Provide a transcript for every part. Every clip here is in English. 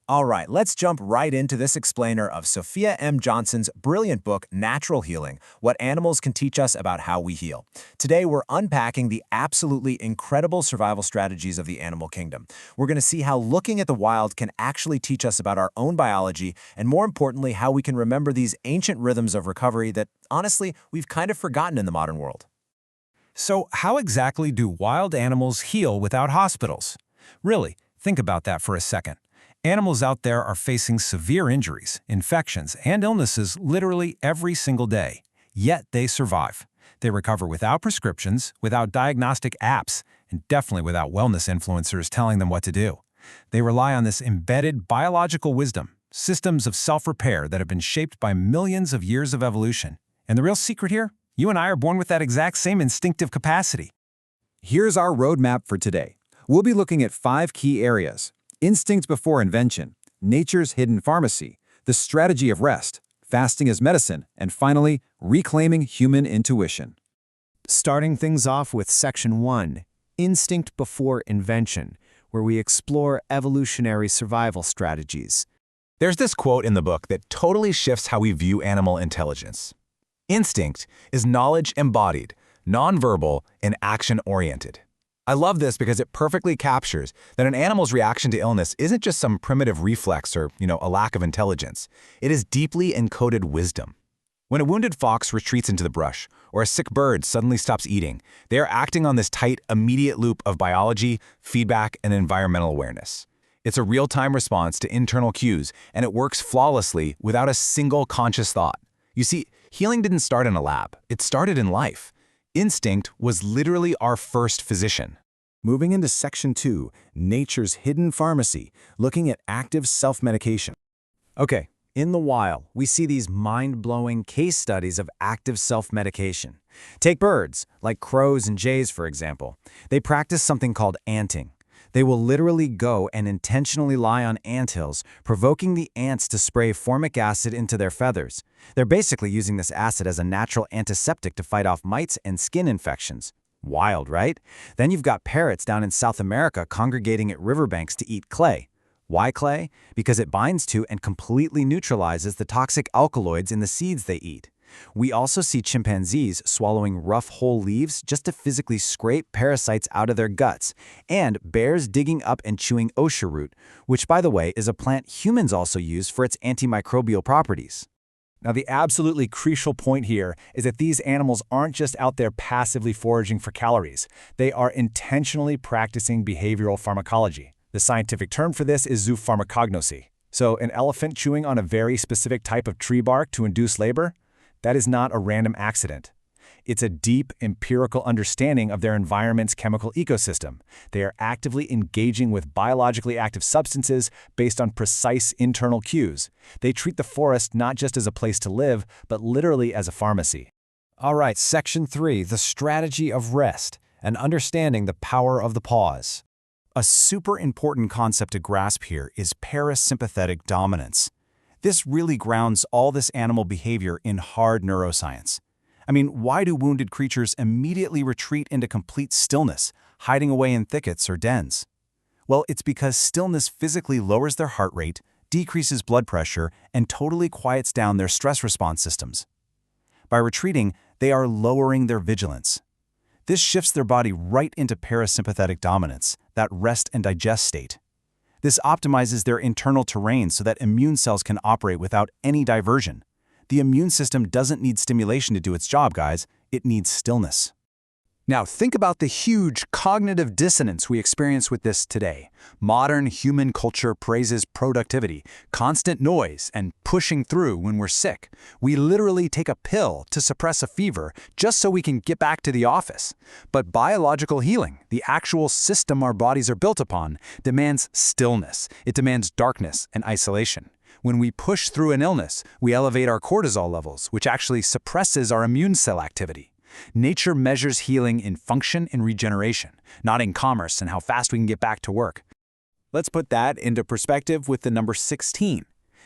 All right, let's jump right into this explainer of Sophia M. Johnson's brilliant book, Natural Healing: What Animals Can Teach Us About How We Heal. Today, we're unpacking the absolutely incredible survival strategies of the animal kingdom. We're going to see how looking at the wild can actually teach us about our own biology, and more importantly, how we can remember these ancient rhythms of recovery that, honestly, we've kind of forgotten in the modern world. So how exactly do wild animals heal without hospitals? Really, think about that for a second. Animals out there are facing severe injuries, infections, and illnesses literally every single day. Yet they survive. They recover without prescriptions, without diagnostic apps, and definitely without wellness influencers telling them what to do. They rely on this embedded biological wisdom, systems of self-repair that have been shaped by millions of years of evolution. And the real secret here? You and I are born with that exact same instinctive capacity. Here's our roadmap for today. We'll be looking at 5 key areas: instinct before invention, nature's hidden pharmacy, the strategy of rest, fasting as medicine, and finally, reclaiming human intuition. Starting things off with Section 1, Instinct Before Invention, where we explore evolutionary survival strategies. There's this quote in the book that totally shifts how we view animal intelligence. Instinct is knowledge embodied, nonverbal, and action-oriented. I love this because it perfectly captures that an animal's reaction to illness isn't just some primitive reflex or, a lack of intelligence. It is deeply encoded wisdom. When a wounded fox retreats into the brush, or a sick bird suddenly stops eating, they are acting on this tight, immediate loop of biology, feedback, and environmental awareness. It's a real-time response to internal cues, and it works flawlessly without a single conscious thought. You see, healing didn't start in a lab. It started in life. Instinct was literally our first physician. Moving into Section 2, nature's hidden pharmacy, looking at active self-medication. Okay, in the wild, we see these mind-blowing case studies of active self-medication. Take birds, like crows and jays, for example. They practice something called anting. They will literally go and intentionally lie on anthills, provoking the ants to spray formic acid into their feathers. They're basically using this acid as a natural antiseptic to fight off mites and skin infections. Wild, right? Then you've got parrots down in South America congregating at riverbanks to eat clay. Why clay? Because it binds to and completely neutralizes the toxic alkaloids in the seeds they eat. We also see chimpanzees swallowing rough whole leaves just to physically scrape parasites out of their guts, and bears digging up and chewing osha root, which, by the way, is a plant humans also use for its antimicrobial properties. Now, the absolutely crucial point here is that these animals aren't just out there passively foraging for calories. They are intentionally practicing behavioral pharmacology. The scientific term for this is zoopharmacognosy. So, an elephant chewing on a very specific type of tree bark to induce labor? That is not a random accident. It's a deep, empirical understanding of their environment's chemical ecosystem. They are actively engaging with biologically active substances based on precise internal cues. They treat the forest not just as a place to live, but literally as a pharmacy. All right, Section 3, the strategy of rest, and understanding the power of the pause. A super important concept to grasp here is parasympathetic dominance. This really grounds all this animal behavior in hard neuroscience. I mean, why do wounded creatures immediately retreat into complete stillness, hiding away in thickets or dens? Well, it's because stillness physically lowers their heart rate, decreases blood pressure, and totally quiets down their stress response systems. By retreating, they are lowering their vigilance. This shifts their body right into parasympathetic dominance, that rest and digest state. This optimizes their internal terrain so that immune cells can operate without any diversion. The immune system doesn't need stimulation to do its job, guys. It needs stillness. Now think about the huge cognitive dissonance we experience with this today. Modern human culture praises productivity, constant noise, and pushing through when we're sick. We literally take a pill to suppress a fever just so we can get back to the office. But biological healing, the actual system our bodies are built upon, demands stillness. It demands darkness and isolation. When we push through an illness, we elevate our cortisol levels, which actually suppresses our immune cell activity. Nature measures healing in function and regeneration, not in commerce and how fast we can get back to work. Let's put that into perspective with the number 16.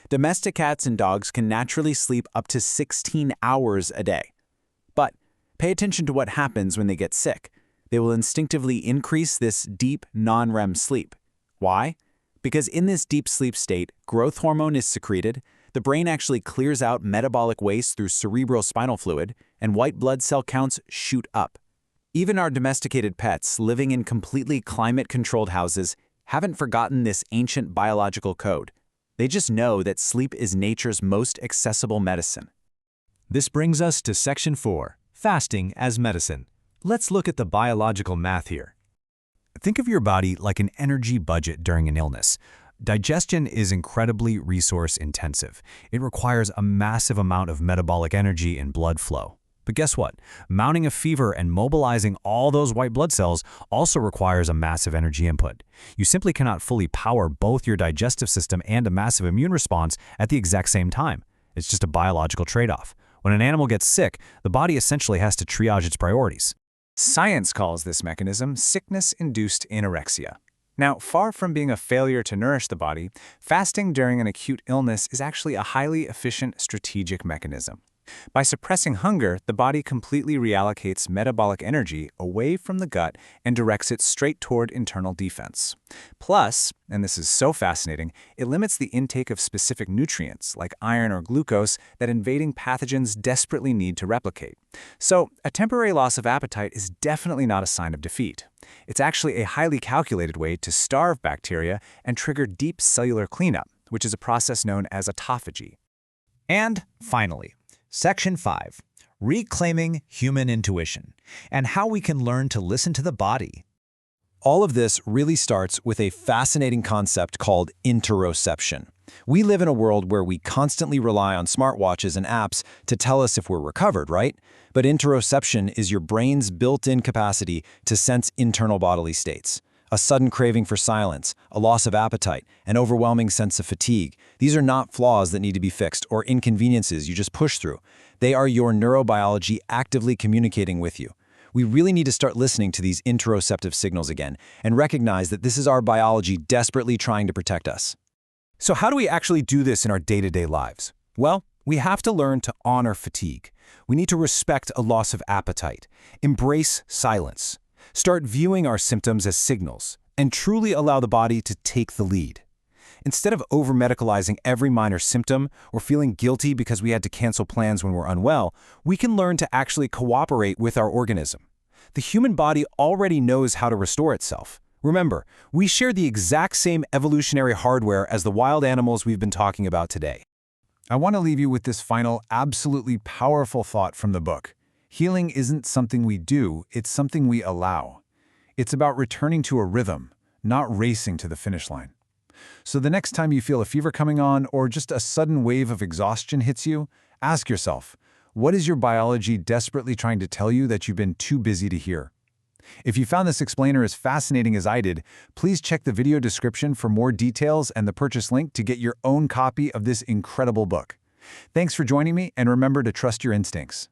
Domestic cats and dogs can naturally sleep up to 16 hours a day. But pay attention to what happens when they get sick. They will instinctively increase this deep non-REM sleep. Why? Because in this deep sleep state, growth hormone is secreted, the brain actually clears out metabolic waste through cerebrospinal fluid, and white blood cell counts shoot up. Even our domesticated pets, living in completely climate-controlled houses, haven't forgotten this ancient biological code. They just know that sleep is nature's most accessible medicine. This brings us to Section 4, Fasting as Medicine. Let's look at the biological math here. Think of your body like an energy budget during an illness. Digestion is incredibly resource-intensive. It requires a massive amount of metabolic energy and blood flow. But guess what? Mounting a fever and mobilizing all those white blood cells also requires a massive energy input. You simply cannot fully power both your digestive system and a massive immune response at the exact same time. It's just a biological trade-off. When an animal gets sick, the body essentially has to triage its priorities. Science calls this mechanism sickness-induced anorexia. Now, far from being a failure to nourish the body, fasting during an acute illness is actually a highly efficient strategic mechanism. By suppressing hunger, the body completely reallocates metabolic energy away from the gut and directs it straight toward internal defense. Plus, and this is so fascinating, it limits the intake of specific nutrients like iron or glucose that invading pathogens desperately need to replicate. So, a temporary loss of appetite is definitely not a sign of defeat. It's actually a highly calculated way to starve bacteria and trigger deep cellular cleanup, which is a process known as autophagy. And finally, Section 5, Reclaiming Human Intuition, and how we can learn to listen to the body. All of this really starts with a fascinating concept called interoception. We live in a world where we constantly rely on smartwatches and apps to tell us if we're recovered, right? But interoception is your brain's built-in capacity to sense internal bodily states. A sudden craving for silence, a loss of appetite, an overwhelming sense of fatigue. These are not flaws that need to be fixed or inconveniences you just push through. They are your neurobiology actively communicating with you. We really need to start listening to these interoceptive signals again and recognize that this is our biology desperately trying to protect us. So how do we actually do this in our day-to-day lives? Well, we have to learn to honor fatigue. We need to respect a loss of appetite, embrace silence, start viewing our symptoms as signals, and truly allow the body to take the lead. Instead of over-medicalizing every minor symptom or feeling guilty because we had to cancel plans when we're unwell, we can learn to actually cooperate with our organism. The human body already knows how to restore itself. Remember, we share the exact same evolutionary hardware as the wild animals we've been talking about today. I want to leave you with this final, absolutely powerful thought from the book. Healing isn't something we do, it's something we allow. It's about returning to a rhythm, not racing to the finish line. So the next time you feel a fever coming on or just a sudden wave of exhaustion hits you, ask yourself, what is your biology desperately trying to tell you that you've been too busy to hear? If you found this explainer as fascinating as I did, please check the video description for more details and the purchase link to get your own copy of this incredible book. Thanks for joining me, and remember to trust your instincts.